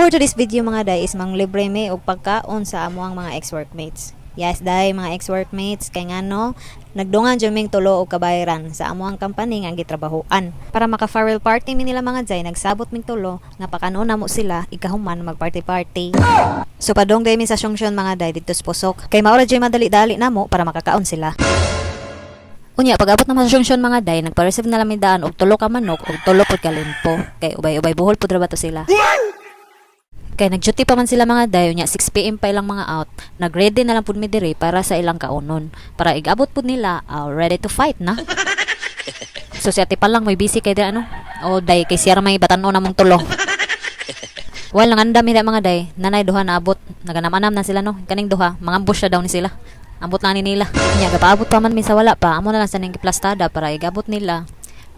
for today's video mga day is manglibre me og pagkaon sa amuang mga ex-workmates. Yes, day mga ex-workmates kay ngano nagdungan jud ming tulo og kabayaran sa amuang company nga gitrabahoan. Para maka-farewell party mi nila mga day nagsabot ming tulo nga pakanon namo sila ikahuman mag-party-party. So padong day mi sa Sungsyon mga day dito sa Pusok. Kay maura jud madali-dali namo para makakaon sila. Unya, pag-abot naman sa Sungsyon mga day, nagpa-receive na lang daan og tulo ka manok og tulo pod ka limpo. Kay ubay-ubay buhol pod ra ba to sila. Kay nag-duty pa man sila mga day, unya 6 PM pa ilang mga out. Nag-ready na lang pud mi diri para sa ilang kaunon. Para igabot pud nila, ready to fight na. So si ate pa lang may busy kay dira ano. O day kay siya may batan-o namong tulo. Wal nang andam nila mga day, nanay duha na abot. Naganam-anam na sila no. Kaning duha, mangambush na daw ni sila. Ambot na ni nila. Nya gapaabot pa man mi sa wala pa. Amo na lang sa ning plastada para igabot nila.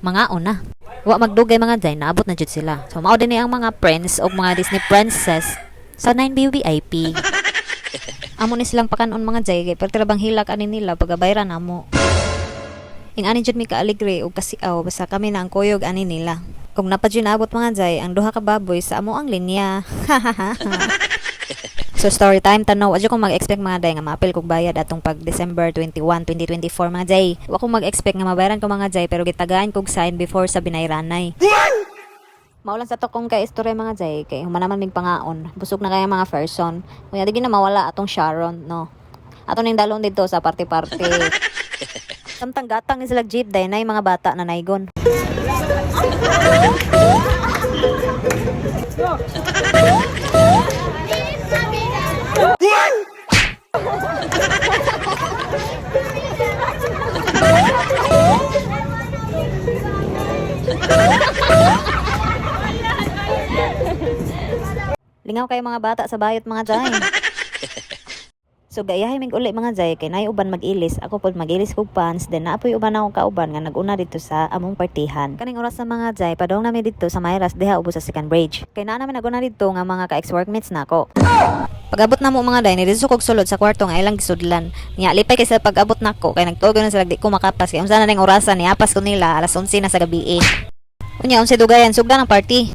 Mangaon na. Wa magdugay mga day naabot na jud sila. So mao din ang mga friends o mga Disney princess sa 9BVIP. Amo ni silang pakanon mga day kay pertrabang hilak ani nila pagabayran amo. Ing ani jud mi ka alegre og kasiaw basta kami na ang kuyog ani nila. Kung napadyo naabot mga day ang duha ka baboy sa amo ang linya. So story time tanaw adyo kong mag-expect mga day nga maapil kog bayad atong pag December 21, 2024 mga day. Wa kong mag-expect nga mabayaran ko mga day pero gitagaan kog sign before sa binayranay. Maulan sa to kong kay istorya mga day kay humanaman mig pangaon. Busog na kay mga person. Kunya di na mawala atong Sharon no. Ato ning dalon dito sa party-party. Samtang gatang ni sila jeep day nay mga bata na naygon. Lingaw kayo mga bata sa bayot mga jay. So gayahay mig uli mga jay kay nay uban mag-ilis. Ako pod mag-ilis kog pants then naapoy uban ako kauban nga naguna dito sa among partihan. Kaning oras sa mga jay padong nami dito sa Mayras diha ubos sa second bridge. Kay naa namin naguna dito nga mga ka-ex-workmates nako. Pag-abot na mo mga day nidito kog sulod sa kwarto nga ilang gisudlan. Nya lipay kay sa pag-abot nako kay nagtuog na sila di ko makapas kay unsa na ning orasan ni apas ko nila alas 11 na sa gabi. Unya unsa dugayan sugdan ang party.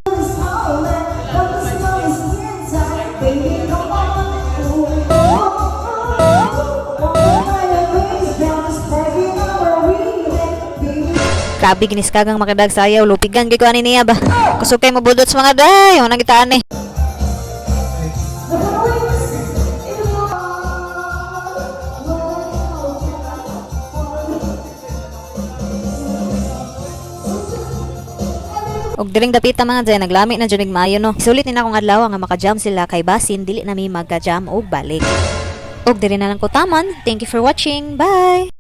Grabe giniskagang makadag sayaw lupigan kay ko ani niya ba. Kusog kay mabudot sa mga day, o nagitaan ni. Og diring dapita mga day naglami na junig maayo no. Sulit ni na akong adlaw nga maka-jam sila kay basin dili na mi magka-jam og balik. Og diri na lang ko taman. Thank you for watching. Bye.